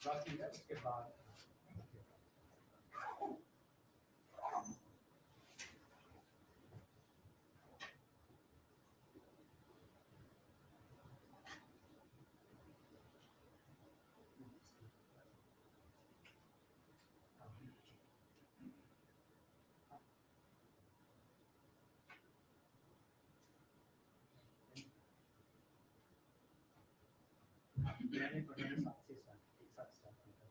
बाकी है उसके बाद मैंने पढ़ा साथ से साथ एक साथ स्टार्ट किया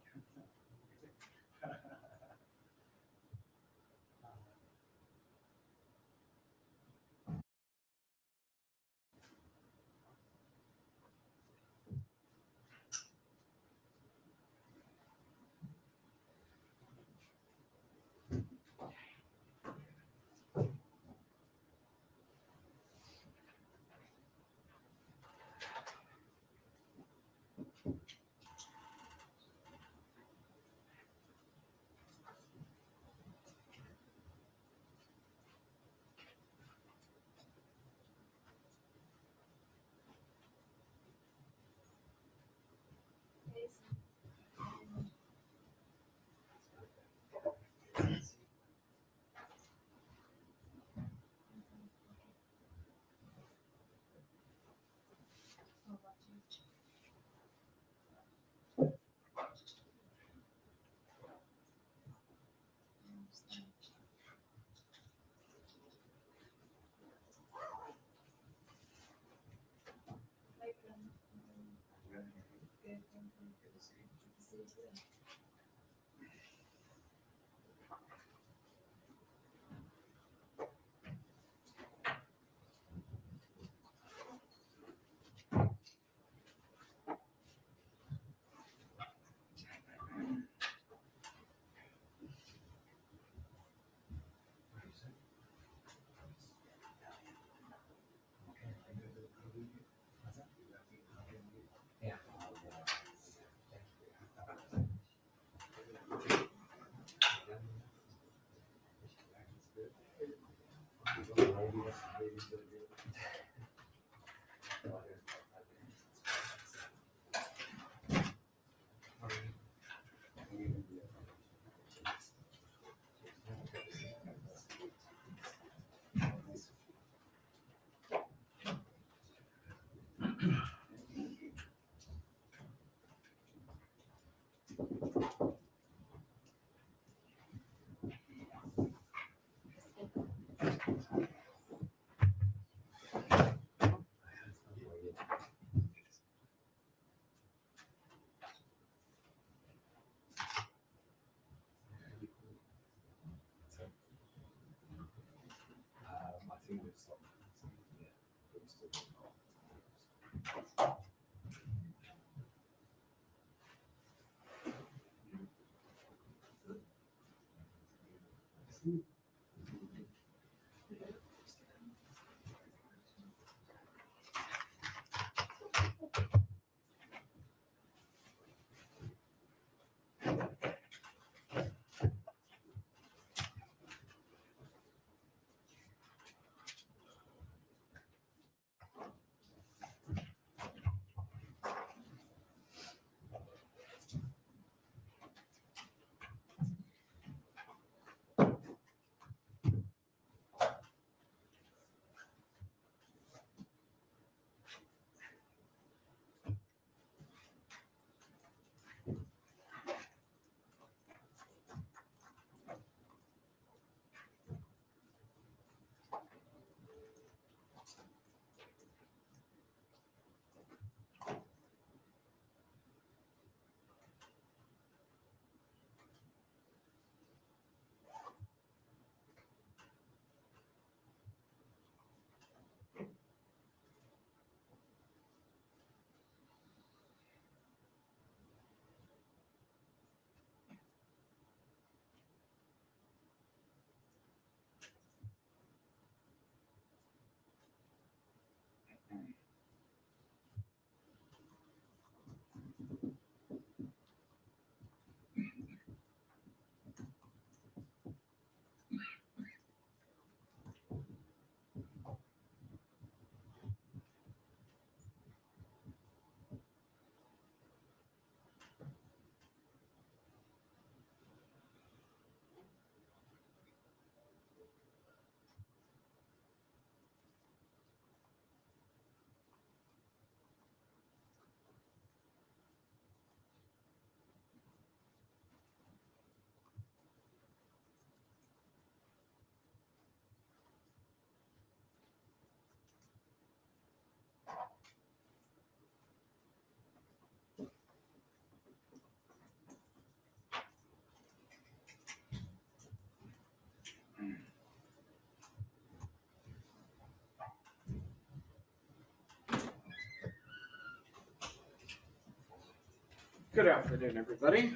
Good afternoon, everybody.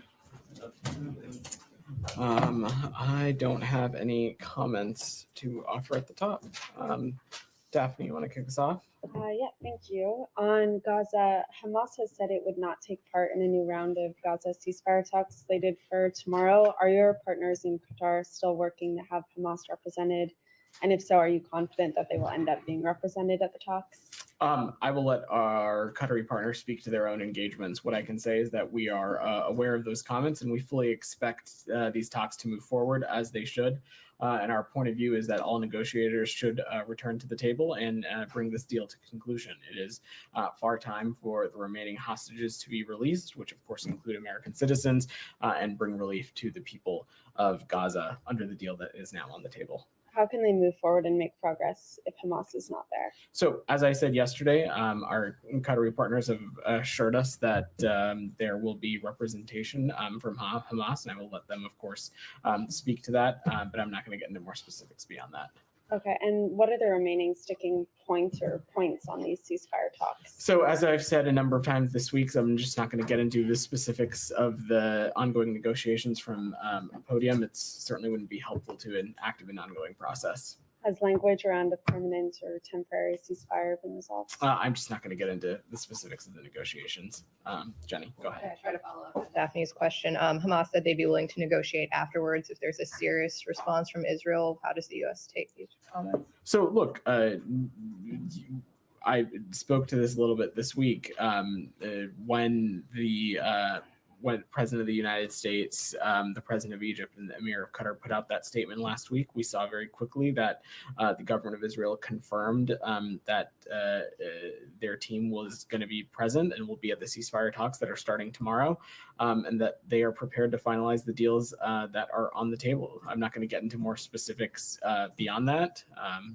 I don't have any comments to offer at the top. Daphne, you want to kick us off? Yeah, thank you. On Gaza, Hamas has said it would not take part in a new round of Gaza ceasefire talks slated for tomorrow. Are your partners in Qatar still working to have Hamas represented? And if so, are you confident that they will end up being represented at the talks? I will let our Qatari partners speak to their own engagements. What I can say is that we are aware of those comments and we fully expect these talks to move forward as they should. And our point of view is that all negotiators should return to the table and bring this deal to conclusion. It is far time for the remaining hostages to be released, which of course include American citizens, and bring relief to the people of Gaza under the deal that is now on the table. How can they move forward and make progress if Hamas is not there? So, as I said yesterday, our Qatari partners have assured us that there will be representation from Hamas, and I will let them, of course, speak to that, but I'm not going to get into more specifics beyond that. Okay, and what are the remaining sticking points on these ceasefire talks? So, as I've said a number of times this week, so I'm just not going to get into the specifics of the ongoing negotiations from a podium. It certainly wouldn't be helpful to an active and ongoing process. Has language around a permanent or temporary ceasefire been resolved? I'm just not going to get into the specifics of the negotiations. Jenny, go ahead. Okay, try to follow up with Daphne's question. Hamas said they'd be willing to negotiate afterwards if there's a serious response from Israel. How does the U.S. take these comments? So, look, I spoke to this a little bit this week when President of the United States, the President of Egypt, and the Emir of Qatar put out that statement last week. We saw very quickly that the government of Israel confirmed that their team was going to be present and will be at the ceasefire talks that are starting tomorrow, and that they are prepared to finalize the deals that are on the table. I'm not going to get into more specifics beyond that,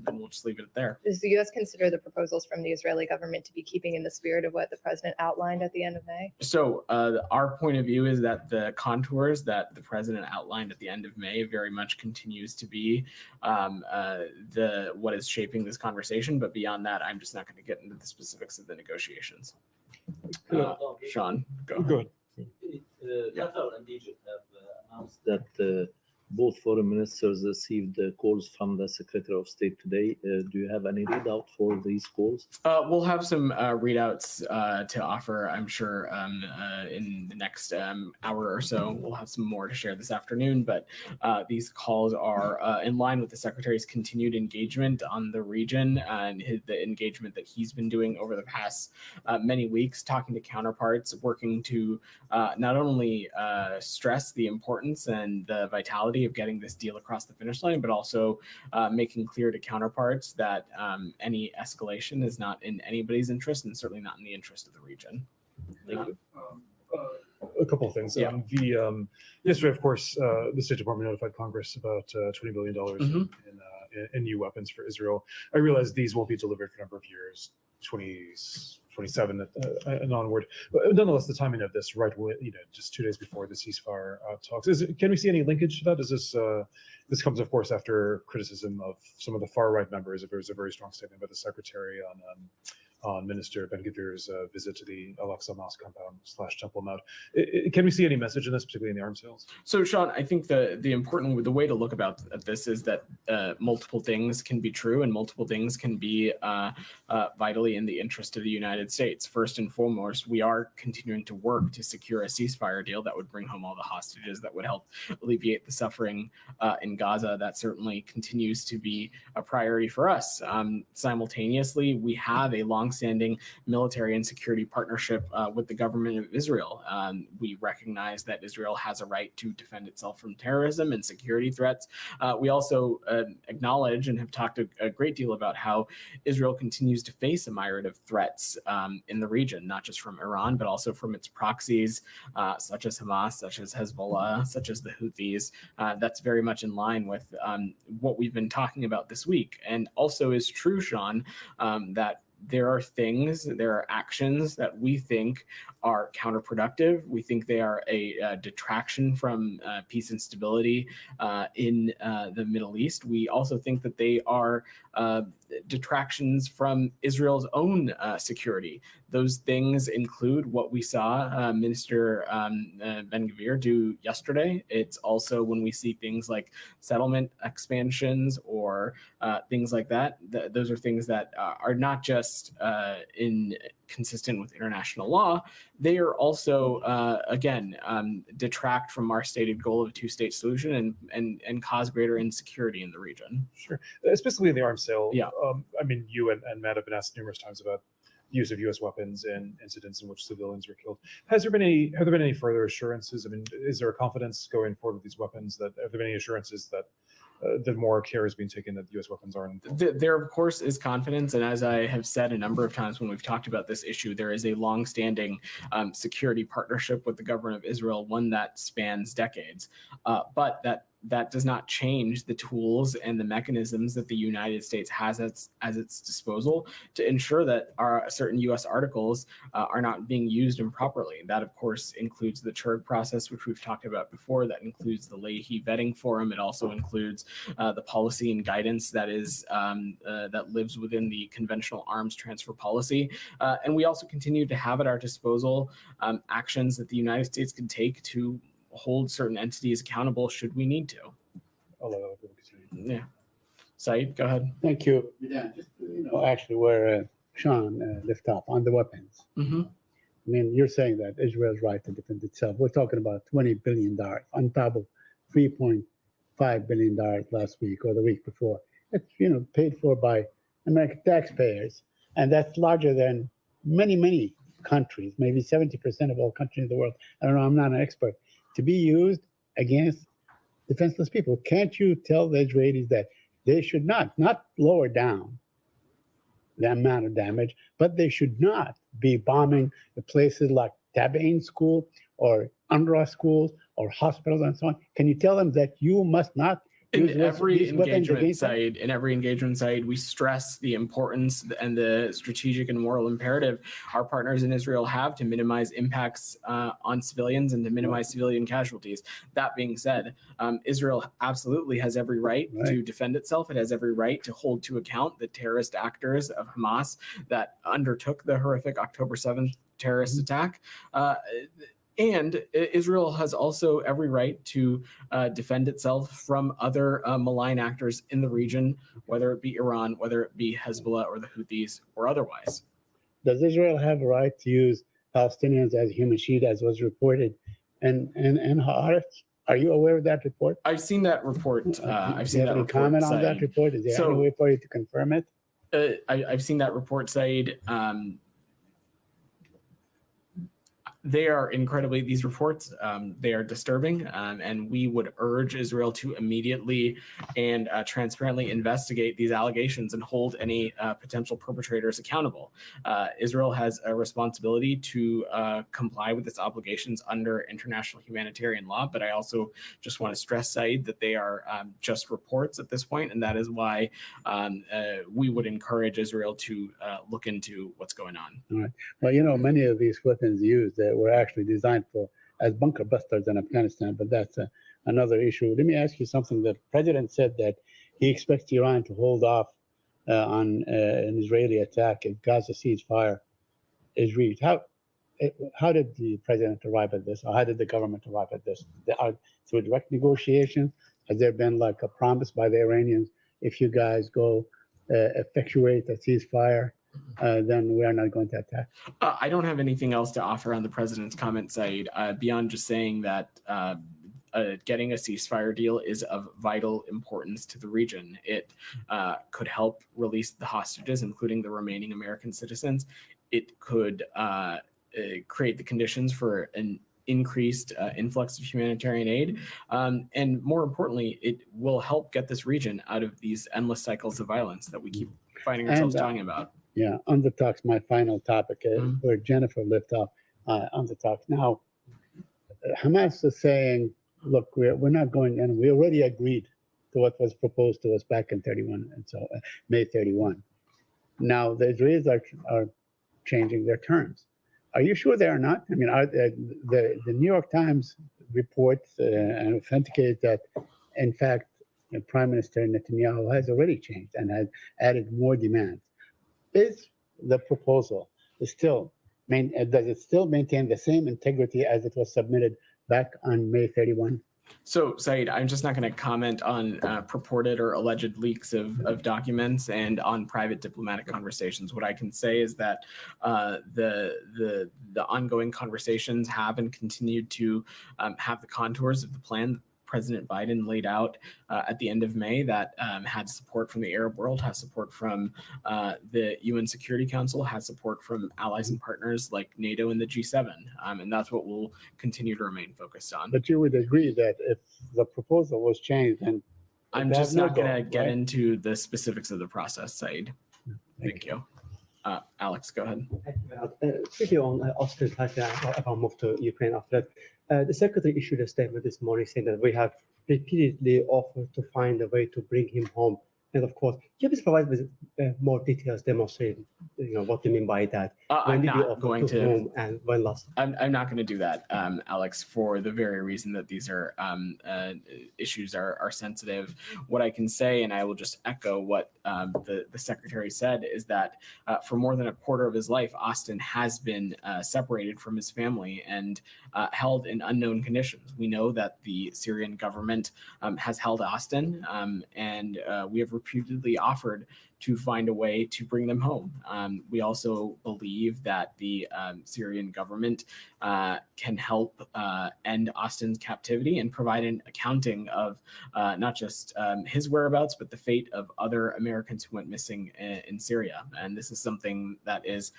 and we'll just leave it there. Does the U.S. consider the proposals from the Israeli government to be keeping in the spirit of what the president outlined at the end of May? So our point of view is that the contours that the president outlined at the end of May very much continues to be what is shaping this conversation. But beyond that, I'm just not going to get into the specifics of the negotiations. Sean, go. Good. Qatar and Egypt have announced that both foreign ministers received calls from the Secretary of State today. Do you have any readout for these calls? We'll have some readouts to offer, I'm sure, in the next hour or so. We'll have some more to share this afternoon, but these calls are in line with the Secretary's continued engagement on the region and the engagement that he's been doing over the past many weeks, talking to counterparts, working to not only stress the importance and the vitality of getting this deal across the finish line, but also making clear to counterparts that any escalation is not in anybody's interest and certainly not in the interest of the region. Thank you. A couple of things. Yeah. Yesterday, of course, the State Department notified Congress about $20 billion in new weapons for Israel. I realize these won't be delivered for a number of years, 2027 and onward. But nonetheless, the timing of this, just 2 days before the ceasefire talks, can we see any linkage to that? This comes, of course, after criticism of some of the far right members. There was a very strong statement by the Secretary on Minister Ben-Gvir's visit to the Al-Aqsa Mosque compound / Temple Mount. Can we see any message in this, particularly in the arms sales? So, Sean, I think the way to look about this is that multiple things can be true and multiple things can be vitally in the interest of the United States. First and foremost, we are continuing to work to secure a ceasefire deal that would bring home all the hostages, that would help alleviate the suffering in Gaza. That certainly continues to be a priority for us. Simultaneously, we have a longstanding military and security partnership with the government of Israel. We recognize that Israel has a right to defend itself from terrorism and security threats. We also acknowledge and have talked a great deal about how Israel continues to face a myriad of threats in the region, not just from Iran, but also from its proxies, such as Hamas, such as Hezbollah, such as the Houthis. That's very much in line with what we've been talking about this week. And also is true, Sean, that there are actions that we think are counterproductive. We think they are a detraction from peace and stability in the Middle East. We also think that they are detractions from Israel's own security. Those things include what we saw Minister Ben-Gvir do yesterday. It's also when we see things like settlement expansions or things like that. Those are things that are not just consistent with international law. They are also, again, detract from our stated goal of a two-state solution and cause greater insecurity in the region. Sure, especially in the arms sale. Yeah. I mean, you and Matt have been asked numerous times about use of U.S. weapons in incidents in which civilians were killed. Have there been any further assurances? I mean, is there a confidence going forward with these weapons? Have there been any assurances that that more care is being taken that the U.S. weapons aren't involved? There, of course, is confidence, and as I have said a number of times when we've talked about this issue, there is a long-standing security partnership with the government of Israel, one that spans decades, but that does not change the tools and the mechanisms that the United States has at its disposal to ensure that certain U.S. articles are not being used improperly. That, of course, includes the CHIRG process, which we've talked about before. That includes the Leahy vetting forum. It also includes the policy and guidance that lives within the conventional arms transfer policy. And we also continue to have at our disposal actions that the United States can take to hold certain entities accountable should we need to. Yeah. Saeed, go ahead. Thank you. Yeah, just, Actually, where Sean left off on the weapons. Mm-hmm. I mean, you're saying that Israel's right to defend itself. We're talking about $20 billion on top of $3.5 billion last week or the week before. It's, paid for by American taxpayers. And that's larger than many, many countries, maybe 70% of all countries in the world. I don't know, I'm not an expert. To be used against defenseless people. Can't you tell the Israelis that they should not lower down the amount of damage, but they should not be bombing the places like Tabain School or UNRWA schools or hospitals and so on? Can you tell them that you must not In every engagement side, we stress the importance and the strategic and moral imperative our partners in Israel have to minimize impacts on civilians and to minimize civilian casualties. That being said, Israel absolutely has every right to defend itself. It has every right to hold to account the terrorist actors of Hamas that undertook the horrific October 7th terrorist attack. And Israel has also every right to defend itself from other malign actors in the region, whether it be Iran, whether it be Hezbollah or the Houthis or otherwise. Does Israel have a right to use Palestinians as human shield, as was reported in Haaretz? Are you aware of that report? I've seen that report. I've seen that report. Comment on that report? Is there any way for you to confirm it? I've seen that report, Saeed. They are these reports, they are disturbing, and we would urge Israel to immediately and transparently investigate these allegations and hold any potential perpetrators accountable. Israel has a responsibility to comply with its obligations under international humanitarian law, but I also just want to stress, Saeed, that they are just reports at this point, and that is why we would encourage Israel to look into what's going on. All right. Well, many of these weapons used were actually designed as bunker busters in Afghanistan, but that's another issue. Let me ask you something. The president said that he expects Iran to hold off on an Israeli attack if Gaza ceasefire is reached. How did the president arrive at this, or how did the government arrive at this? Through direct negotiations? Has there been like a promise by the Iranians, if you guys go effectuate a ceasefire, then we are not going to attack? I don't have anything else to offer on the president's comment, Saeed, beyond just saying that getting a ceasefire deal is of vital importance to the region. It could help release the hostages, including the remaining American citizens. It could create the conditions for an increased influx of humanitarian aid. And more importantly, it will help get this region out of these endless cycles of violence that we keep finding ourselves talking about. Yeah, on the talks, my final topic, where Jennifer left off on the talks. Now, Hamas is saying, look, we're not going, and we already agreed to what was proposed to us back in 31, and so May 31. Now, the Israelis are changing their terms. Are you sure they are not? I mean, the New York Times reports and authenticates that, in fact, Prime Minister Netanyahu has already changed and has added more demands. Is the proposal still does it still maintain the same integrity as it was submitted back on May 31? So, Saeed, I'm just not going to comment on purported or alleged leaks of documents and on private diplomatic conversations. What I can say is that the ongoing conversations have and continue to have the contours of the plan that President Biden laid out at the end of May that had support from the Arab world, has support from the UN Security Council, has support from allies and partners like NATO and the G7. And that's what we'll continue to remain focused on. But you would agree that if the proposal was changed, then I'm just not going to get into the specifics of the process, Saeed. Thank you. Alex, go ahead. Quickly on Austin, I'll move to Ukraine after that. The secretary issued a statement this morning saying that we have repeatedly offered to find a way to bring him home. And of course, can you please provide with more details demonstrating, what you mean by that? I'm When did you not offer going to. whom and when last? I'm not going to do that, Alex, for the very reason that these are issues are sensitive. What I can say, and I will just echo what the secretary said, is that for more than a quarter of his life, Austin has been separated from his family and held in unknown conditions. We know that the Syrian government has held Austin, and we have repeatedly offered to find a way to bring them home. We also believe that the Syrian government can help end Austin's captivity and provide an accounting of not just his whereabouts, but the fate of other Americans who went missing in Syria. And this is something that is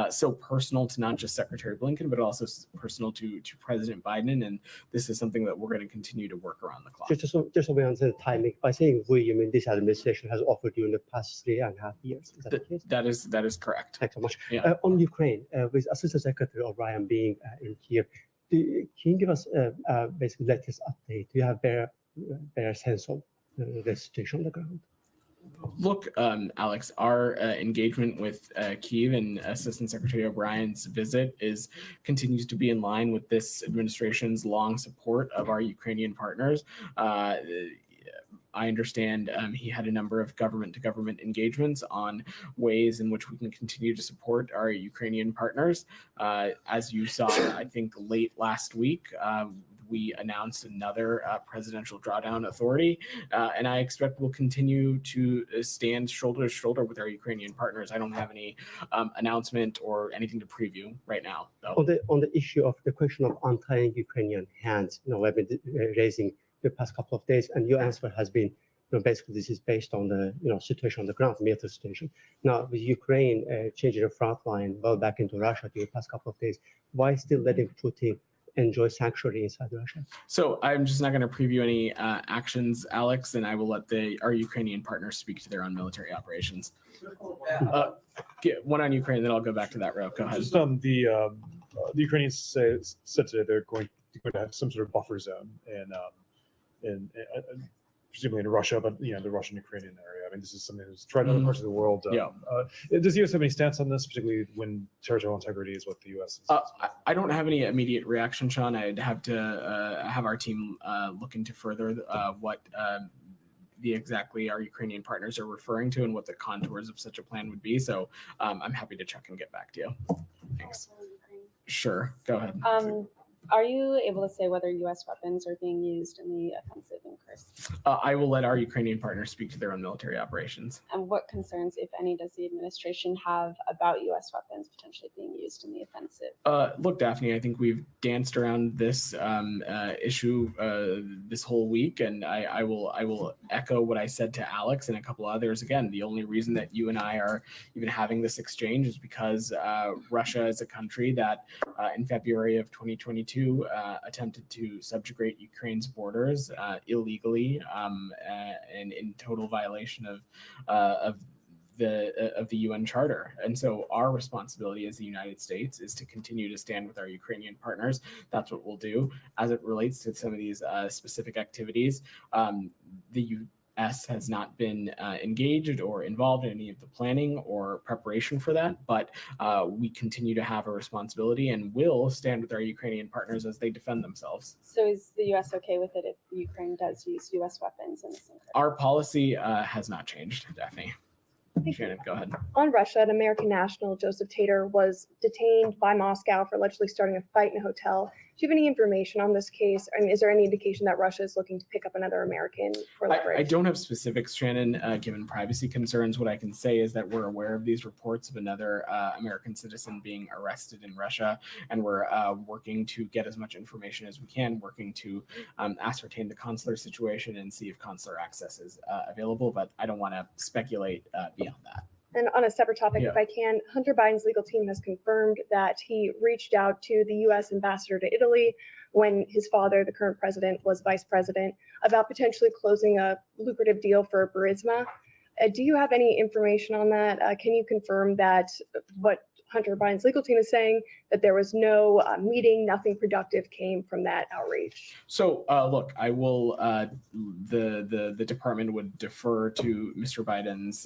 so personal to not just Secretary Blinken, but also personal to President Biden. And this is something that we're going to continue to work around the clock. Just so we understand the timing, by saying we, you mean this administration has offered you in the past 3.5 years. Is that the case? That is correct. Thanks so much. Yeah. On Ukraine, with Assistant Secretary O'Brien being in Kiev, can you give us basically latest update? Do you have better sense of the situation on the ground? Look, Alex, our engagement with Kyiv and Assistant Secretary O'Brien's visit continues to be in line with this administration's long support of our Ukrainian partners. I understand he had a number of government-to-government engagements on ways in which we can continue to support our Ukrainian partners. As you saw, I think late last week, we announced another presidential drawdown authority, and I expect we'll continue to stand shoulder to shoulder with our Ukrainian partners. I don't have any announcement or anything to preview right now, though. On the issue of the question of untying Ukrainian hands, I've been raising the past couple of days, and your answer has been, basically this is based on the situation on the ground, military situation. Now, with Ukraine changing the front line well back into Russia during the past couple of days, why still letting Putin enjoy sanctuary inside Russia? So I'm just not going to preview any actions, Alex, and I will let our Ukrainian partners speak to their own military operations. Get one on Ukraine, then I'll go back to that row. Go ahead. Just on the Ukrainians said today they're going to have some sort of buffer zone in presumably in Russia, but the Russian-Ukrainian area. I mean, this is something that's tried in other parts of the world. Does the U.S. have any stance on this, particularly when territorial integrity is what the U.S. is? I don't have any immediate reaction, Sean. I'd have to have our team look into further what exactly our Ukrainian partners are referring to and what the contours of such a plan would be. So I'm happy to check and get back to you. Thanks. Sure. Go ahead. Are you able to say whether U.S. weapons are being used in the offensive in Kursk? I will let our Ukrainian partners speak to their own military operations. And what concerns, if any, does the administration have about U.S. weapons potentially being used in the offensive? Look, Daphne, I think we've danced around this issue this whole week, and I will echo what I said to Alex and a couple others. Again, the only reason that you and I are even having this exchange is because Russia is a country that in February of 2022 attempted to subjugate Ukraine's borders illegally and in total violation of the UN Charter. And so our responsibility as the United States is to continue to stand with our Ukrainian partners. That's what we'll do. As it relates to some of these specific activities, the U.S. has not been engaged or involved in any of the planning or preparation for that, but we continue to have a responsibility and will stand with our Ukrainian partners as they defend themselves. So is the U.S. okay with it if Ukraine does use U.S. weapons in this enclave? Our policy has not changed, Daphne. Thank you. Shannon, go ahead. On Russia, an American national, Joseph Tater, was detained by Moscow for allegedly starting a fight in a hotel. Do you have any information on this case? And is there any indication that Russia is looking to pick up another American for leverage? I don't have specifics, Shannon, given privacy concerns. What I can say is that we're aware of these reports of another American citizen being arrested in Russia, and we're working to get as much information as we can, working to ascertain the consular situation and see if consular access is available, but I don't want to speculate beyond that. And on a separate topic, if I can, Hunter Biden's legal team has confirmed that he reached out to the U.S. ambassador to Italy when his father, the current president, was vice president, about potentially closing a lucrative deal for Burisma. Do you have any information on that? Can you confirm that what Hunter Biden's legal team is saying, that there was no meeting, nothing productive came from that outreach? So look, I will, the department would defer to Mr. Biden's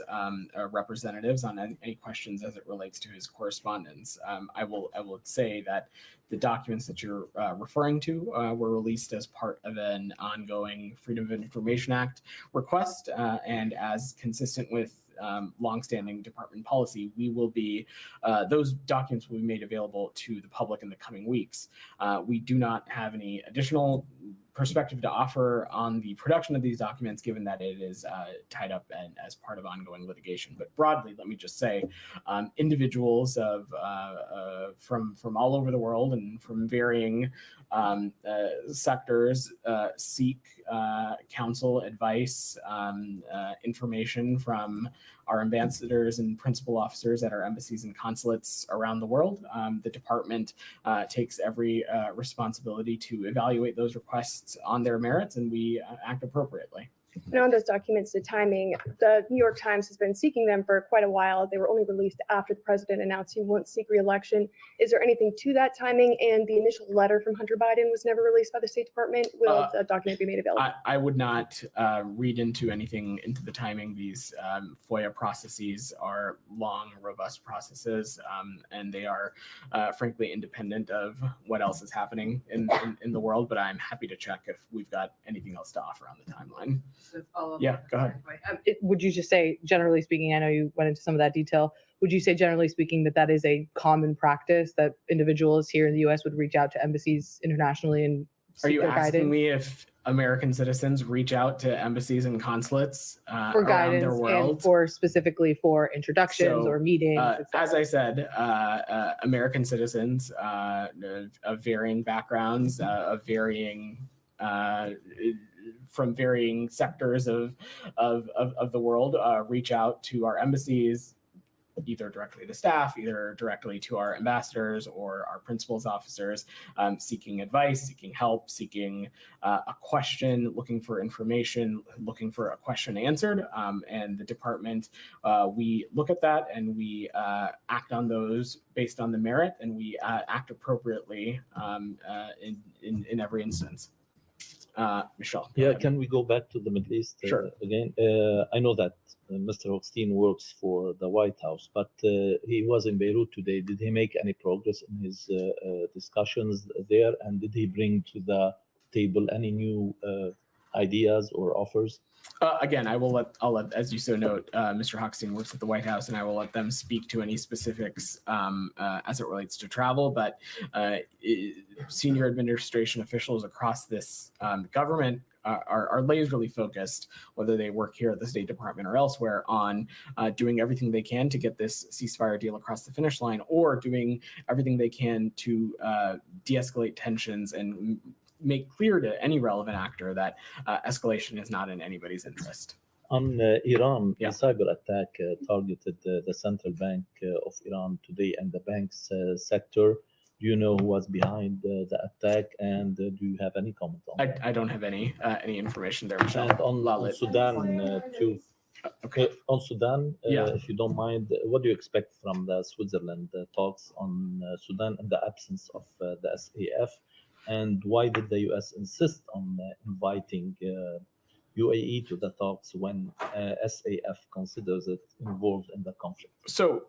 representatives on any questions as it relates to his correspondence. I will say that the documents that you're referring to were released as part of an ongoing Freedom of Information Act request, and as consistent with longstanding department policy, we will be, those documents will be made available to the public in the coming weeks. We do not have any additional perspective to offer on the production of these documents, given that it is tied up and as part of ongoing litigation. But broadly, let me just say, individuals from all over the world and from varying sectors seek counsel, advice, information from our ambassadors and principal officers at our embassies and consulates around the world. The department takes every responsibility to evaluate those requests on their merits, and we act appropriately. And on those documents, the timing, the New York Times has been seeking them for quite a while. They were only released after the president announced he won't seek re-election. Is there anything to that timing? And the initial letter from Hunter Biden was never released by the State Department. Will the document be made available? I would not read into anything into the timing. These FOIA processes are long, robust processes, and they are frankly independent of what else is happening in the world. But I'm happy to check if we've got anything else to offer on the timeline. So follow up. Yeah, go ahead. Would you just say, generally speaking, I know you went into some of that detail, would you say, generally speaking, that is a common practice that individuals here in the U.S. would reach out to embassies internationally and Are seek you their asking guidance? me if American citizens reach out to embassies and consulates For around guidance their world? and for specifically for introductions So, or meetings? et as cetera? I said, American citizens of varying backgrounds, of varying from varying sectors of the world reach out to our embassies, either directly to staff, either directly to our ambassadors or our principal's officers, seeking advice, seeking help, seeking a question, looking for information, looking for a question answered. And the department, we look at that and we act on those based on the merit, and we act appropriately in every instance. Michelle. go Yeah, ahead. can we go back to the Middle East Sure. again? I know that Mr. Hochstein works for the White House, but he was in Beirut today. Did he make any progress in his discussions there? And did he bring to the table any new ideas or offers? Again, I'll let, as you so note, Mr. Hochstein works at the White House, and I will let them speak to any specifics as it relates to travel. But senior administration officials across this government are laserly focused, whether they work here at the State Department or elsewhere, on doing everything they can to get this ceasefire deal across the finish line, or doing everything they can to de-escalate tensions and make clear to any relevant actor that escalation is not in anybody's interest. On Iran, Yeah. the cyber attack targeted the central bank of Iran today and the bank's sector. Do you know who was behind the attack, and do you have any comment on that? I don't have any information there, Michelle. And on Lalit. Sudan too. Okay. On Sudan, Yeah. if you don't mind, what do you expect from the Switzerland talks on Sudan in the absence of the SAF? And why did the U.S. insist on inviting UAE to the talks when SAF considers it involved in the conflict? So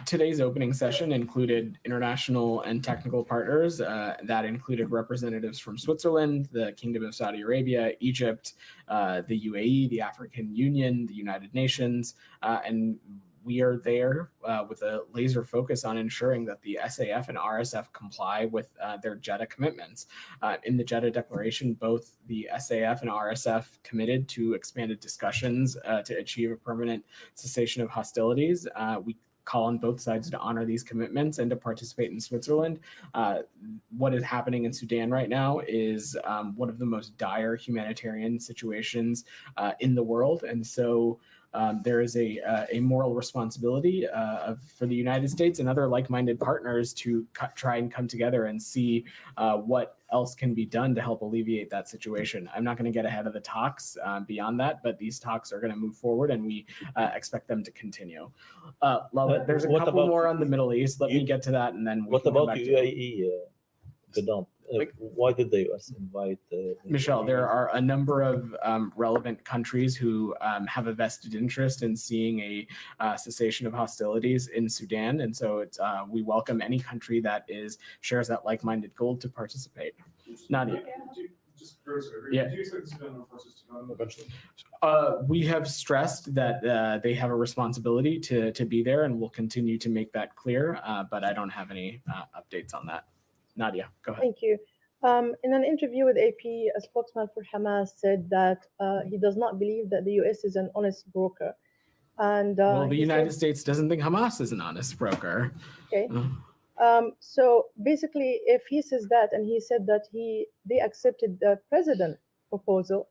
today's opening session included international and technical partners. That included representatives from Switzerland, the Kingdom of Saudi Arabia, Egypt, the UAE, the African Union, the United Nations, and we are there with a laser focus on ensuring that the SAF and RSF comply with their Jeddah commitments. In the Jeddah Declaration, both the SAF and RSF committed to expanded discussions to achieve a permanent cessation of hostilities. We call on both sides to honor these commitments and to participate in Switzerland. What is happening in Sudan right now is one of the most dire humanitarian situations in the world. And so there is a moral responsibility for the United States and other like-minded partners to try and come together and see what else can be done to help alleviate that situation. I'm not going to get ahead of the talks beyond that, but these talks are going to move forward and we expect them to continue. Lala, there's a couple more on the Middle East. Let me get to that and then we What can come about back to UAE, Vedant? Why did the US invite? Michelle, there are a number of relevant countries who have a vested interest in seeing a cessation of hostilities in Sudan, and so it's we welcome any country that shares that like-minded goal to participate. Nadia. Yeah. Do you expect the Sudan forces to come eventually? We have stressed that they have a responsibility to be there, and we'll continue to make that clear. But I don't have any updates on that. Nadia, go ahead. Thank you. In an interview with AP, a spokesman for Hamas said that he does not believe that the U.S. is an honest broker. And well, the United States doesn't think Hamas is an honest broker. Okay. So basically, if he says that, and he said that they accepted the president proposal,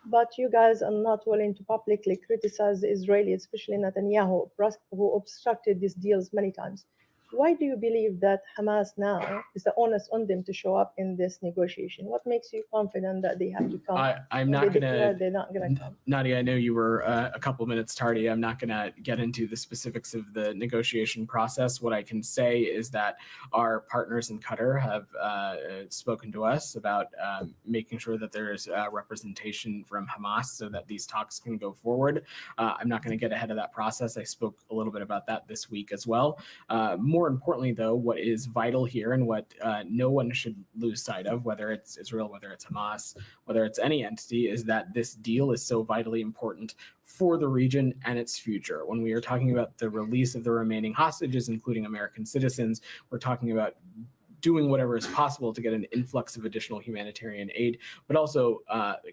but you guys are not willing to publicly criticize the Israelis, especially Netanyahu, who obstructed these deals many times. Why do you believe that Hamas now is the onus on them to show up in this negotiation? What makes you confident that they have to come? I'm not going to. They're not going to come. Nadia, I know you were a couple minutes tardy. I'm not going to get into the specifics of the negotiation process. What I can say is that our partners in Qatar have spoken to us about making sure that there is representation from Hamas so that these talks can go forward. I'm not going to get ahead of that process. I spoke a little bit about that this week as well. More importantly, though, what is vital here and what no one should lose sight of, whether it's Israel, whether it's Hamas, whether it's any entity, is that this deal is so vitally important for the region and its future. When we are talking about the release of the remaining hostages, including American citizens, we're talking about doing whatever is possible to get an influx of additional humanitarian aid, but also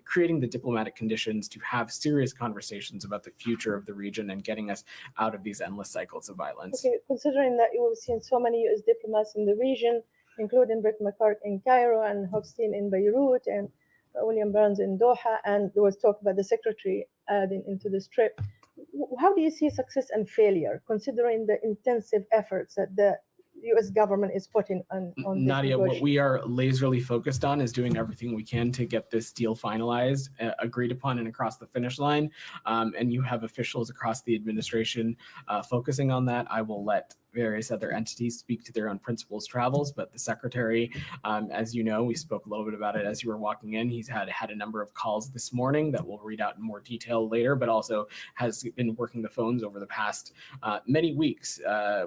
creating the diplomatic conditions to have serious conversations about the future of the region and getting us out of these endless cycles of violence. Okay, considering that you have seen so many U.S. diplomats in the region, including Rick McCarthy in Cairo and Hochstein in Beirut and William Burns in Doha, and there was talk about the secretary adding into this trip. How do you see success and failure, considering the intensive efforts that the U.S. government is putting on Nadia, what we are laserly focused on is doing everything we can to get this deal finalized, agreed upon, and across the finish line. And you have officials across the administration focusing on that. I will let various other entities speak to their own principles travels, but the secretary, as you know, we spoke a little bit about it as you were walking in. He's had a number of calls this morning that we'll read out in more detail later, but also has been working the phones over the past many weeks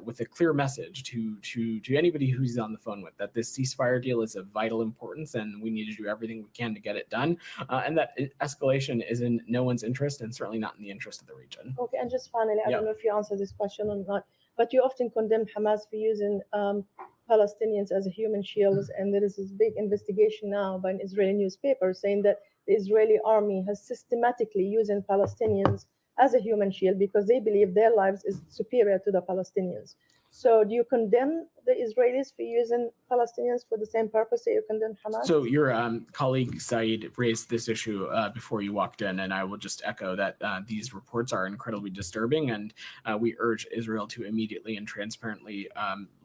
with a clear message to anybody who's on the phone with that this ceasefire deal is of vital importance and we need to do everything we can to get it done, and that escalation is in no one's interest and certainly not in the interest of the region. Okay, and just finally, I don't know if you answered this question or not, but you often condemn Hamas for using Palestinians as a human shields, and there is this big investigation now by an Israeli newspaper saying that the Israeli army has systematically using Palestinians as a human shield because they believe their lives is superior to the Palestinians. So do you condemn the Israelis for using Palestinians for the same purpose that you condemn Hamas? So your colleague Saeed raised this issue before you walked in, and I will just echo that these reports are incredibly disturbing, and we urge Israel to immediately and transparently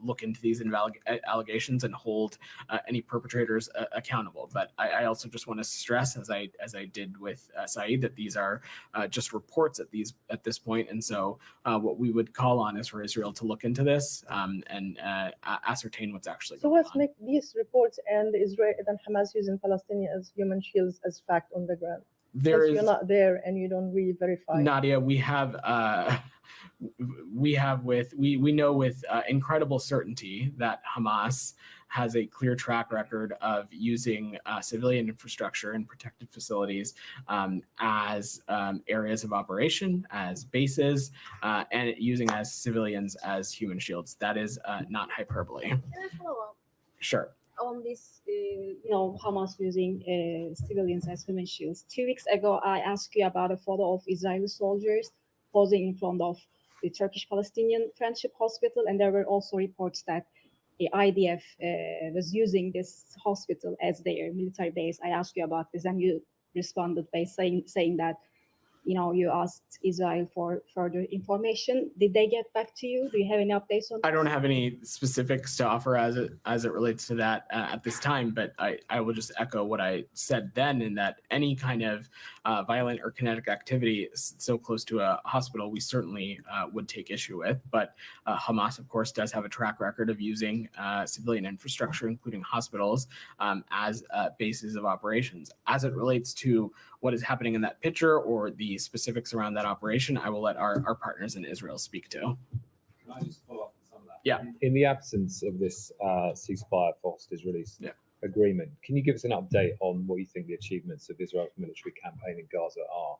look into these allegations and hold any perpetrators accountable. But I also just want to stress, as I did with Saeed, that these are just reports at this point, and so what we would call on is for Israel to look into this and ascertain what's actually going on. So what make these reports and Israel and Hamas using Palestinians as human shields as fact on the ground? There Since you're is not there and you don't really verify. Nadia. We know with incredible certainty that Hamas has a clear track record of using civilian infrastructure and protected facilities as areas of operation, as bases, and using as civilians as human shields. That is not hyperbole. Can I follow up Sure. on this, Hamas using civilians as human shields? 2 weeks ago, I asked you about a photo of Israeli soldiers posing in front of the Turkish-Palestinian Friendship Hospital, and there were also reports that the IDF was using this hospital as their military base. I asked you about this, and you responded by saying that you asked Israel for further information. Did they get back to you? Do you have any updates on I don't have any specifics to offer as it relates to that at this time, but I will just echo what I said then, in that any kind of violent or kinetic activity so close to a hospital, we certainly would take issue with. But Hamas, of course, does have a track record of using civilian infrastructure, including hospitals, as bases of operations. As it relates to what is happening in that picture or the specifics around that operation, I will let our partners in Israel speak to. Can I just follow up on some of that? Yeah. In the absence of this ceasefire forced release agreement, can you give us an update on what you think the achievements of Israel's military campaign in Gaza are?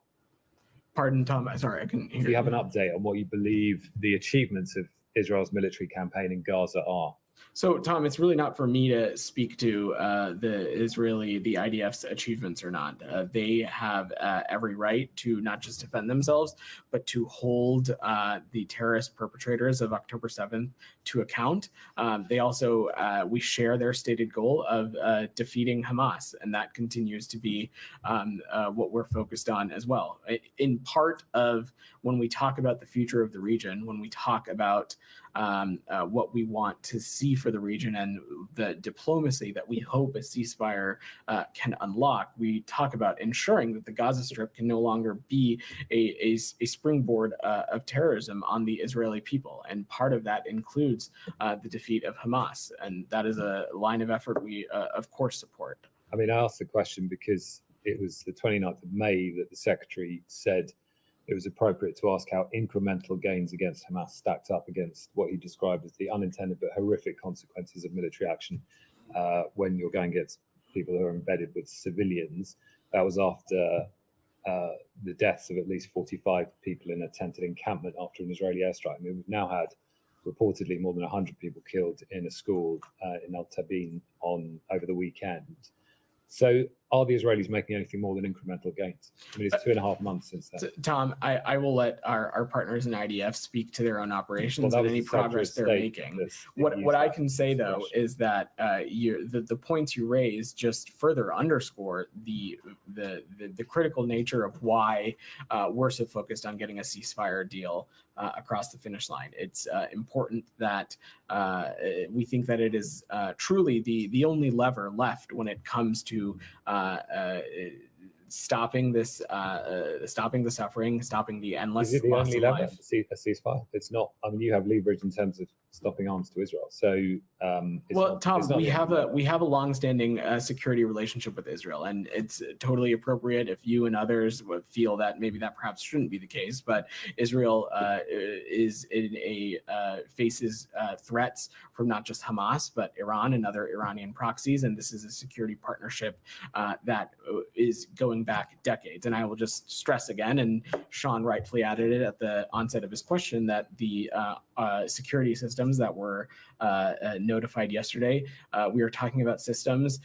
Pardon, Tom. Sorry, I couldn't hear. Do you have an update on what you believe the achievements of Israel's military campaign in Gaza are? So, Tom, it's really not for me to speak to the IDF's achievements or not. They have every right to not just defend themselves, but to hold the terrorist perpetrators of October 7th to account. They also, we share their stated goal of defeating Hamas, and that continues to be what we're focused on as well. In part of when we talk about the future of the region, when we talk about what we want to see for the region and the diplomacy that we hope a ceasefire can unlock, we talk about ensuring that the Gaza Strip can no longer be a springboard of terrorism on the Israeli people. And part of that includes the defeat of Hamas. And that is a line of effort we, of course, support. I mean, I asked the question because it was the 29th of May that the Secretary said it was appropriate to ask how incremental gains against Hamas stacked up against what he described as the unintended but horrific consequences of military action when you're going against people who are embedded with civilians. That was after the deaths of at least 45 people in a tented encampment after an Israeli airstrike. I mean, we've now had reportedly more than 100 people killed in a school in Al Tabin over the weekend. So are the Israelis making anything more than incremental gains? I mean, it's 2.5 months since then. Tom, I will let our partners in IDF speak to their own operations and any progress they're making. What I can say, though, is that the points you raise just further underscore the critical nature of why we're so focused on getting a ceasefire deal across the finish line. It's important that we think that it is truly the only lever left when it comes to stopping the suffering, stopping the endless Is it the loss only of lever, life. a ceasefire? It's not. I mean, you have leverage in terms of stopping arms to Israel. So, Tom, we have a long-standing security relationship with Israel, and it's totally appropriate if you and others would feel that maybe that perhaps shouldn't be the case. But Israel faces threats from not just Hamas but Iran and other Iranian proxies, and this is a security partnership that is going back decades. And I will just stress again, and Sean rightfully added it at the onset of his question, that the security systems that were notified yesterday, we are talking about systems,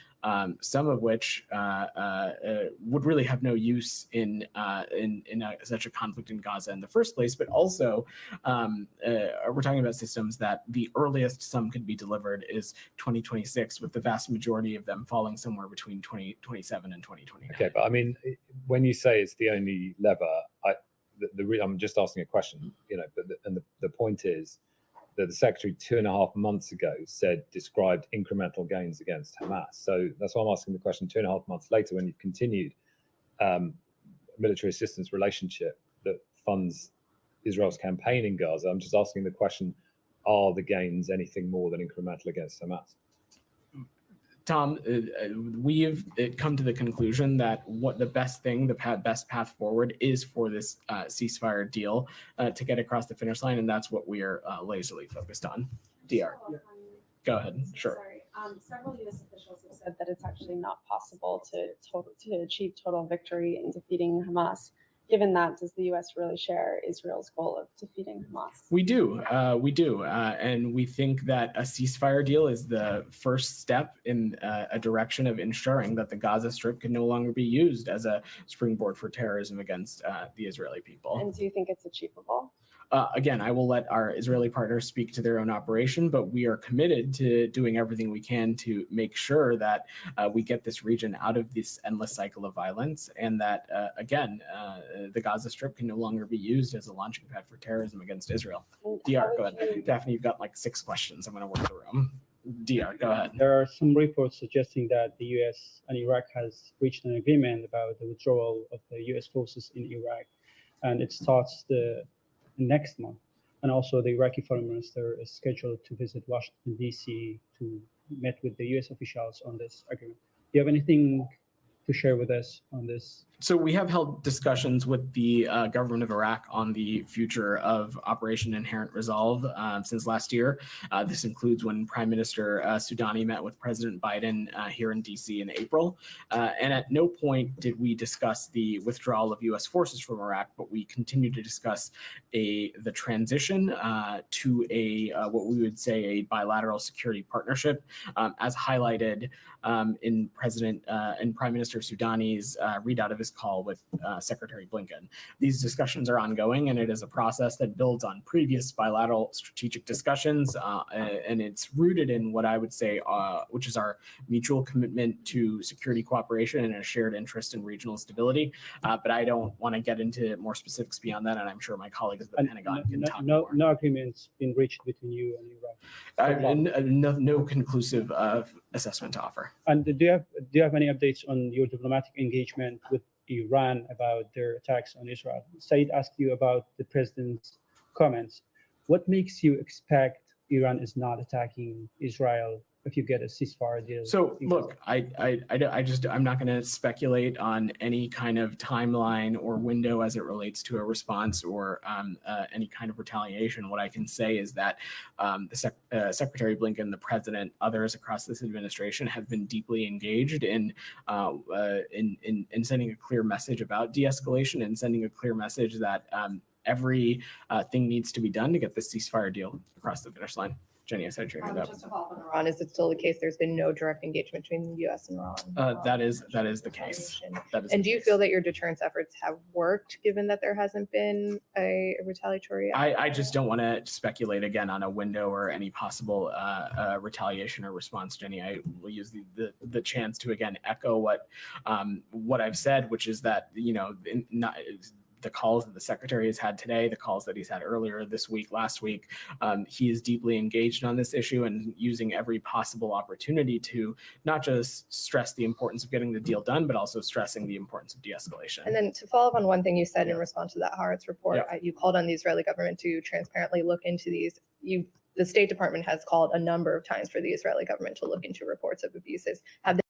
some of which would really have no use in such a conflict in Gaza in the first place, but also we're talking about systems that the earliest some could be delivered is 2026, with the vast majority of them falling somewhere between 2027 and 2029. Okay, but I mean, when you say it's the only lever, I'm just asking a question, but the point is that the Secretary 2.5 months ago described incremental gains against Hamas. So that's why I'm asking the question 2.5 months later, when you've continued a military assistance relationship that funds Israel's campaign in Gaza. I'm just asking the question, are the gains anything more than incremental against Hamas? Tom, we've come to the conclusion that what the best thing, the best path forward is for this ceasefire deal to get across the finish line, and that's what we are lazily focused on. DR, go ahead. Sure. Sorry. Several U.S. officials have said that it's actually not possible to achieve total victory in defeating Hamas. Given that, does the U.S. really share Israel's goal of defeating Hamas? We do, and we think that a ceasefire deal is the first step in a direction of ensuring that the Gaza Strip can no longer be used as a springboard for terrorism against the Israeli people. And do you think it's achievable? Again, I will let our Israeli partners speak to their own operation, but we are committed to doing everything we can to make sure that we get this region out of this endless cycle of violence, and that, again, the Gaza Strip can no longer be used as a launching pad for terrorism against Israel. DR, go ahead. Daphne, you've got like 6 questions. I'm going to work through them. DR, go ahead. There are some reports suggesting that the U.S. and Iraq has reached an agreement about the withdrawal of the U.S. forces in Iraq, and it starts the next month. And also the Iraqi foreign minister is scheduled to visit Washington, D.C. to meet with the U.S. officials on this agreement. Do you have anything to share with us on this? So we have held discussions with the government of Iraq on the future of Operation Inherent Resolve since last year. This includes when Prime Minister Soudani met with President Biden here in DC in April. And at no point did we discuss the withdrawal of U.S. forces from Iraq, but we continue to discuss the transition to what we would say a bilateral security partnership, as highlighted in Prime Minister Soudani's readout of his call with Secretary Blinken. These discussions are ongoing, and it is a process that builds on previous bilateral strategic discussions, and it's rooted in what I would say, which is our mutual commitment to security cooperation and a shared interest in regional stability. But I don't want to get into more specifics beyond that, and I'm sure my colleagues at the Pentagon can talk more. No agreements been reached between you and Iraq? No conclusive assessment to offer. And do you have any updates on your diplomatic engagement with Iran about their attacks on Israel? Said asked you about the president's comments. What makes you expect Iran is not attacking Israel if you get a ceasefire deal? So look, I'm not going to speculate on any kind of timeline or window as it relates to a response or any kind of retaliation. What I can say is that Secretary Blinken, the president, others across this administration have been deeply engaged in sending a clear message about de-escalation and sending a clear message that every thing needs to be done to get this ceasefire deal across the finish line. Jenny, I said you're going to Just to follow up on Iran, is it still the case there's been no direct engagement between the U.S. and Iran? That is the case. And do you feel that your deterrence efforts have worked, given that there hasn't been a retaliatory? I just don't want to speculate again on a window or any possible retaliation or response, Jenny. I will use the chance to again echo what I've said, which is that the calls that the secretary has had today, the calls that he's had earlier this week, last week, he is deeply engaged on this issue and using every possible opportunity to not just stress the importance of getting the deal done, but also stressing the importance of de-escalation. And then to follow up on one thing you said in response to that Haaretz report, you called on the Israeli government to transparently look into these. The State Department has called a number of times for the Israeli government to look into reports of abuses. Have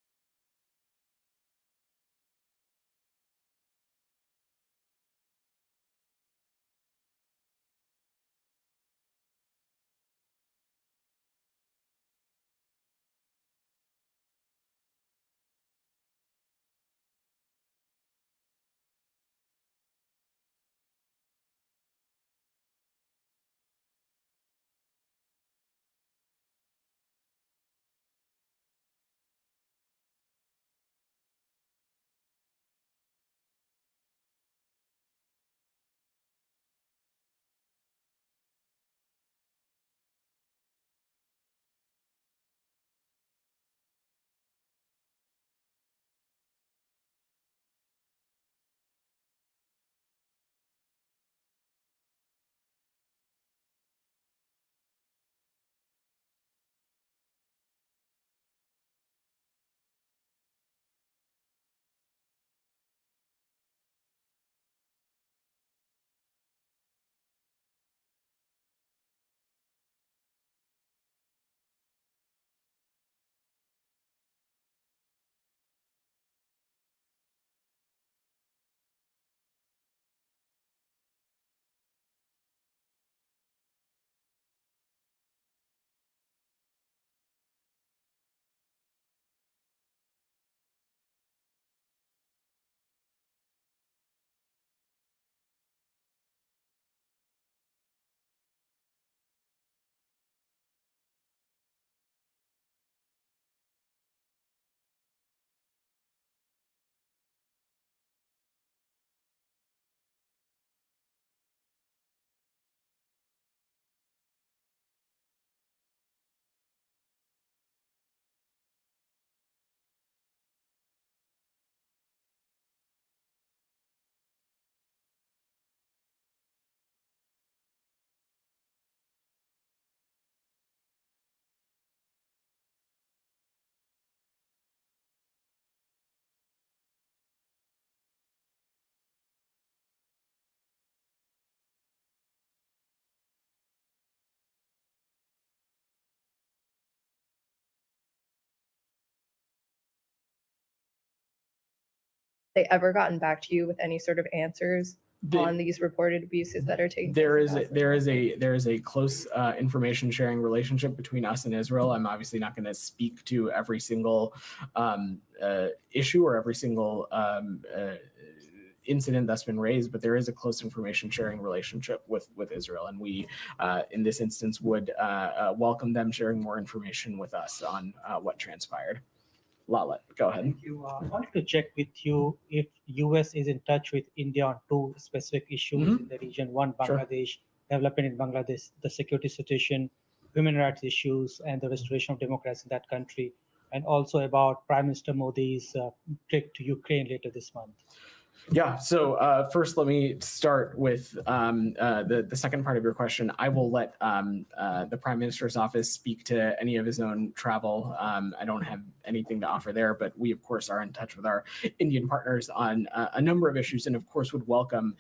they ever gotten back to you with any sort of answers on these reported abuses that are taking place? There is a close information sharing relationship between us and Israel. I'm obviously not going to speak to every single issue or every single incident that's been raised, but there is a close information sharing relationship with Israel, and we in this instance would welcome them sharing more information with us on what transpired. Lala, go ahead. Thank you. I wanted to check with you if US is in touch with India on two specific issues in the region. One, Bangladesh, development in Bangladesh, the security situation, human rights issues, and the restoration of democracy in that country, and also about Prime Minister Modi's trip to Ukraine later this month. Yeah, so first let me start with the second part of your question. I will let the Prime Minister's office speak to any of his own travel. I don't have anything to offer there, but we of course are in touch with our Indian partners on a number of issues, and of course would welcome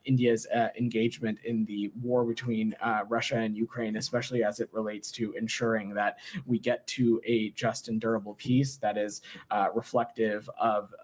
India's engagement in the war between Russia and Ukraine, especially as it relates to ensuring that we get to a just and durable peace that is reflective of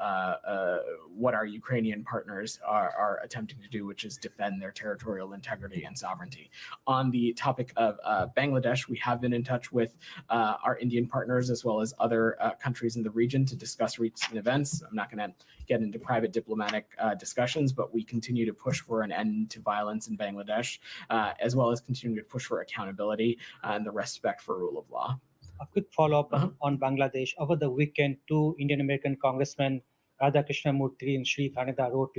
what our Ukrainian partners are attempting to do, which is defend their territorial integrity and sovereignty. On the topic of Bangladesh, we have been in touch with our Indian partners as well as other countries in the region to discuss recent events. I'm not going to get into private diplomatic discussions, but we continue to push for an end to violence in Bangladesh, as well as continue to push for accountability and the respect for rule of law. A quick follow-up on Bangladesh. Over the weekend, two Indian American congressmen, Radha Krishnamurthy and Sri Thaneda, wrote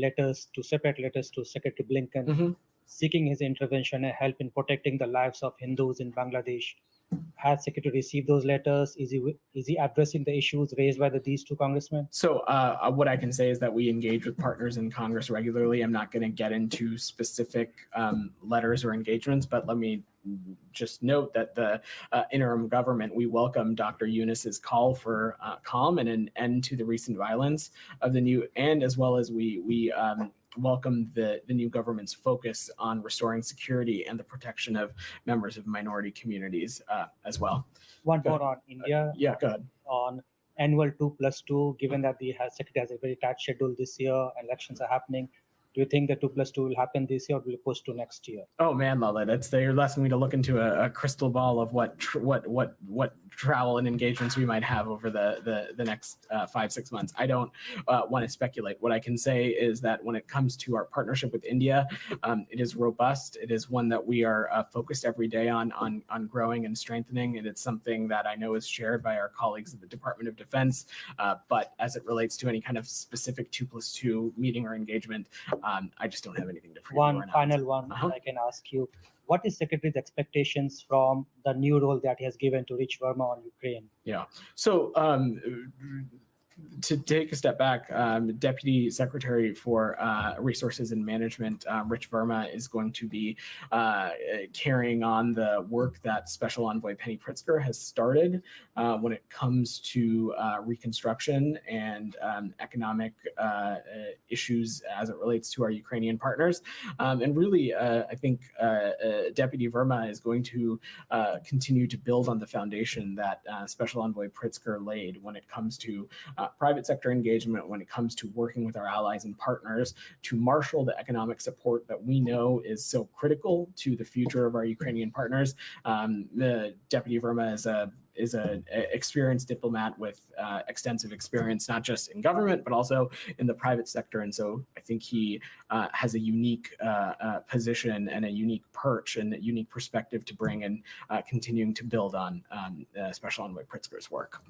separate letters to Secretary Blinken, seeking his intervention and help in protecting the lives of Hindus in Bangladesh. Has Secretary received those letters? Is he addressing the issues raised by these two congressmen? So what I can say is that we engage with partners in Congress regularly. I'm not going to get into specific letters or engagements, but let me just note that the interim government, we welcome Dr. Yunus's call for calm and an end to the recent violence of the new, and as well as we welcome the new government's focus on restoring security and the protection of members of minority communities as well. One more on India. Yeah, go ahead. On annual 2+2, given that the Secretary has a very tight schedule this year, elections are happening. Do you think the 2+2 will happen this year or will it push to next year? Oh man, Lala, you're asking me to look into a crystal ball of what travel and engagements we might have over the next 5-6 months. I don't want to speculate. What I can say is that when it comes to our partnership with India, it is robust. It is one that we are focused every day on growing and strengthening, and it's something that I know is shared by our colleagues at the Department of Defense. But as it relates to any kind of specific 2+2 meeting or engagement, I just don't have anything to preview. One final one I can ask you. What is Secretary's expectations from the new role that he has given to Rich Verma on Ukraine? Yeah. So to take a step back, Deputy Secretary for Resources and Management, Rich Verma, is going to be carrying on the work that Special Envoy Penny Pritzker has started when it comes to reconstruction and economic issues as it relates to our Ukrainian partners. And really, I think Deputy Verma is going to continue to build on the foundation that Special Envoy Pritzker laid when it comes to private sector engagement, when it comes to working with our allies and partners to marshal the economic support that we know is so critical to the future of our Ukrainian partners. The Deputy Verma is an experienced diplomat with extensive experience, not just in government, but also in the private sector. And so I think he has a unique position and a unique perch and a unique perspective to bring and continuing to build on Special Envoy Pritzker's work.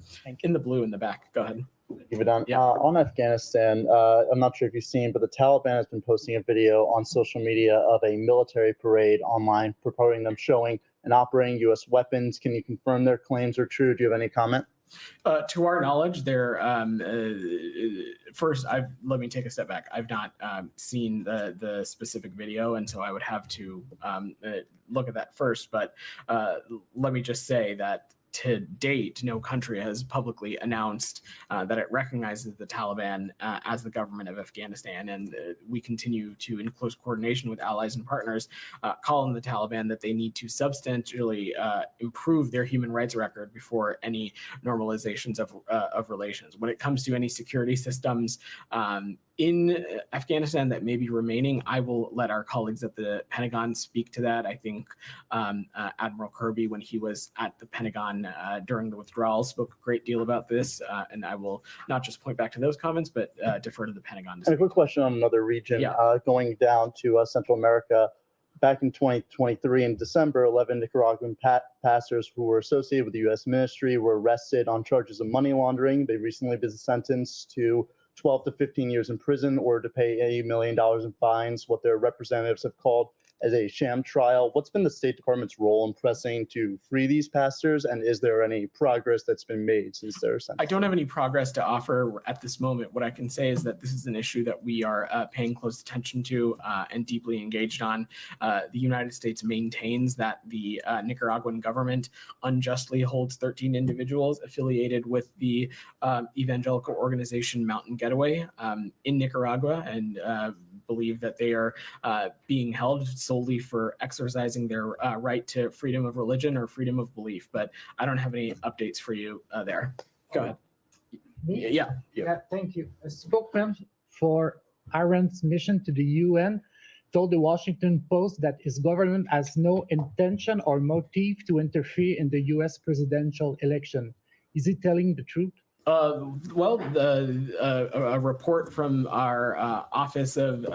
In the blue in the back, go ahead. Thank you, Vedant. On Afghanistan, I'm not sure if you've seen, but the Taliban has been posting a video on social media of a military parade online, purporting them showing and operating U.S. weapons. Can you confirm their claims are true? Do you have any comment? To our knowledge, first, let me take a step back. I've not seen the specific video, and so I would have to look at that first. But let me just say that to date, no country has publicly announced that it recognizes the Taliban as the government of Afghanistan. And we continue to, in close coordination with allies and partners, call on the Taliban that they need to substantially improve their human rights record before any normalizations of relations. When it comes to any security systems in Afghanistan that may be remaining, I will let our colleagues at the Pentagon speak to that. I think Admiral Kirby, when he was at the Pentagon during the withdrawal, spoke a great deal about this, and I will not just point back to those comments, but defer to the Pentagon. And a quick question on another region, going down to Central America. Back in 2023, in December, 11 Nicaraguan pastors who were associated with the U.S. ministry were arrested on charges of money laundering. They've recently been sentenced to 12 to 15 years in prison or to pay $80 million in fines, what their representatives have called as a sham trial. What's been the State Department's role in pressing to free these pastors, and is there any progress that's been made since their sentence? I don't have any progress to offer at this moment. What I can say is that this is an issue that we are paying close attention to and deeply engaged on. The United States maintains that the Nicaraguan government unjustly holds 13 individuals affiliated with the evangelical organization Mountain Getaway in Nicaragua, and believe that they are being held solely for exercising their right to freedom of religion or freedom of belief. But I don't have any updates for you there. Go ahead. Yeah. Thank you. A spokesman for Iran's mission to the UN told the Washington Post that his government has no intention or motive to interfere in the US presidential election. Is he telling the truth? Well, a report from our Office of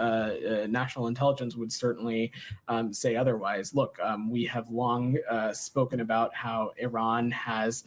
National Intelligence would certainly say otherwise. Look, we have long spoken about how Iran has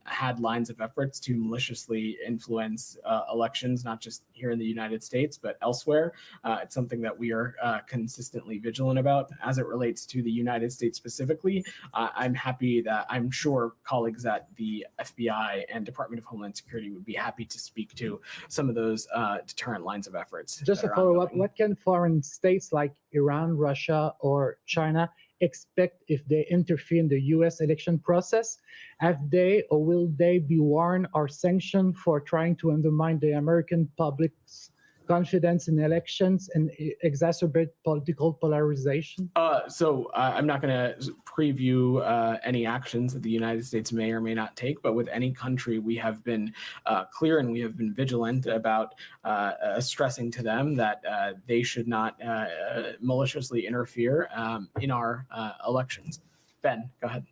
had lines of efforts to maliciously influence elections, not just here in the United States, but elsewhere. It's something that we are consistently vigilant about. As it relates to the United States specifically, I'm happy that I'm sure colleagues at the FBI and Department of Homeland Security would be happy to speak to some of those deterrent lines of efforts. Just a follow-up, what can foreign states like Iran, Russia, or China expect if they interfere in the U.S. election process? Have they or will they be warned or sanctioned for trying to undermine the American public's confidence in elections and exacerbate political polarization? So I'm not going to preview any actions that the United States may or may not take, but with any country, we have been clear and we have been vigilant about stressing to them that they should not maliciously interfere in our elections. Ben, go ahead.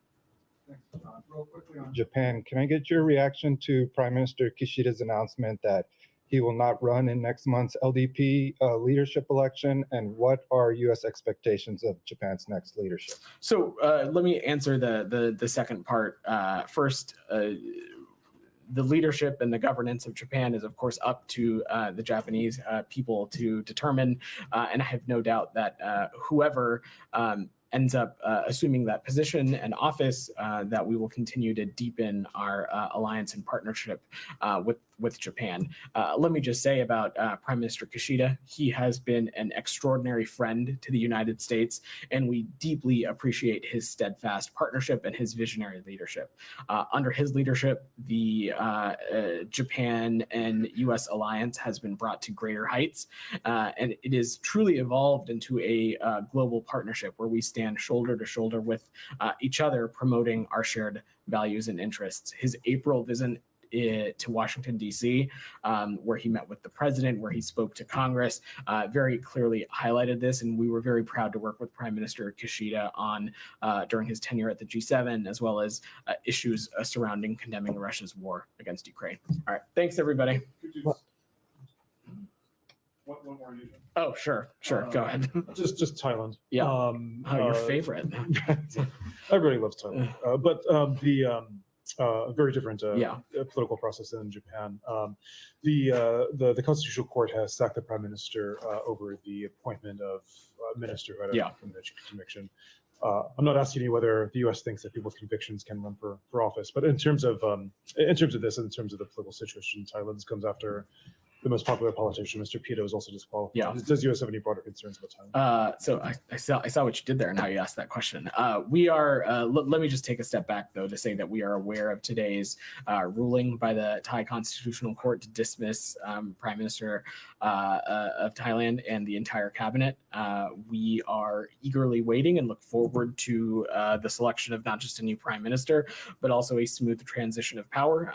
Real quickly on Japan, can I get your reaction to Prime Minister Kishida's announcement that he will not run in next month's LDP leadership election, and what are U.S. expectations of Japan's next leadership? So let me answer the second part first. The leadership and the governance of Japan is, of course, up to the Japanese people to determine, and I have no doubt that whoever ends up assuming that position and office, that we will continue to deepen our alliance and partnership with Japan. Let me just say about Prime Minister Kishida, he has been an extraordinary friend to the United States, and we deeply appreciate his steadfast partnership and his visionary leadership. Under his leadership, the Japan and U.S. alliance has been brought to greater heights, and it is truly evolved into a global partnership where we stand shoulder to shoulder with each other, promoting our shared values and interests. His April visit to Washington, D.C., where he met with the president, where he spoke to Congress, very clearly highlighted this. And we were very proud to work with Prime Minister Kishida on during his tenure at the G7, as well as issues surrounding condemning Russia's war against Ukraine. All right. Thanks, everybody. One more region. Oh, sure. Go ahead. Just Thailand. Yeah. Your favorite. Everybody loves Thailand. But the very different political process than Japan. The Constitutional Court has sacked the Prime Minister over the appointment of a minister who had a conviction. I'm not asking you whether the U.S. thinks that people with convictions can run for office, but in terms of this, in terms of the political situation in Thailand, this comes after the most popular politician, Mr. Pito, is also disqualified. Yeah. Does U.S. have any broader concerns about Thailand? So I saw what you did there and how you asked that question. We are, let me just take a step back though to say that we are aware of today's ruling by the Thai Constitutional Court to dismiss Prime Minister of Thailand and the entire cabinet. We are eagerly waiting and look forward to the selection of not just a new prime minister, but also a smooth transition of power.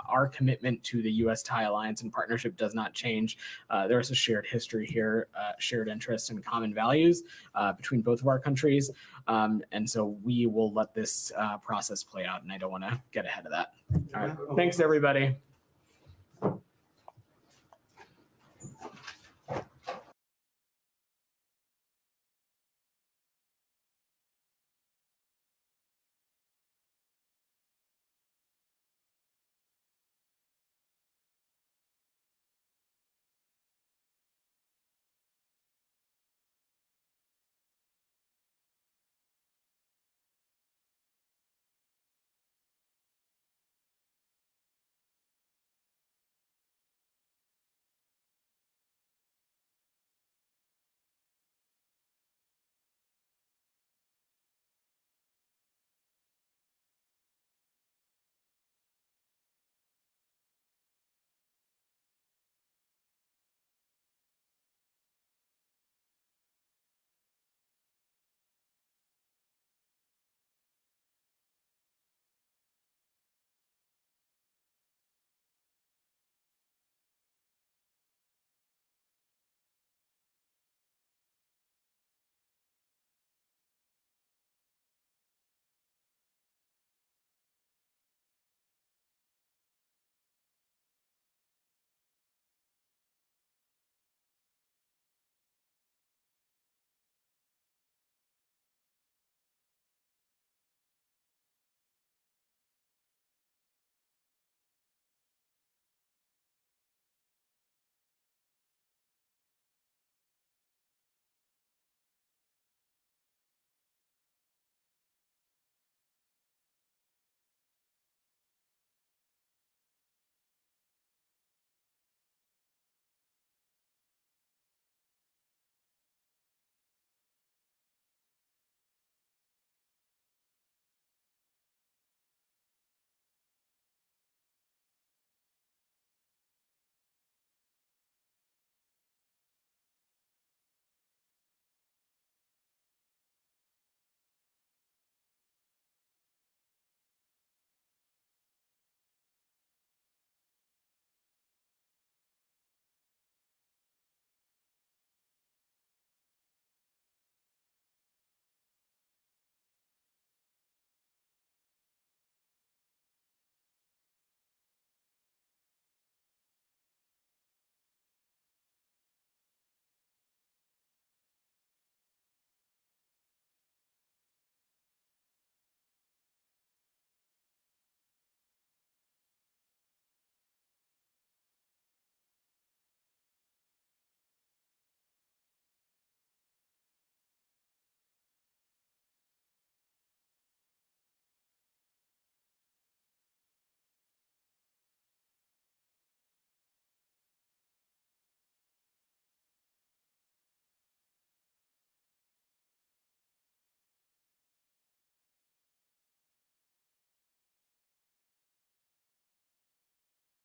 Our commitment to the U.S.-Thai alliance and partnership does not change. There is a shared history here, shared interests and common values between both of our countries. And so we will let this process play out, and I don't want to get ahead of that. All right. Thanks, everybody.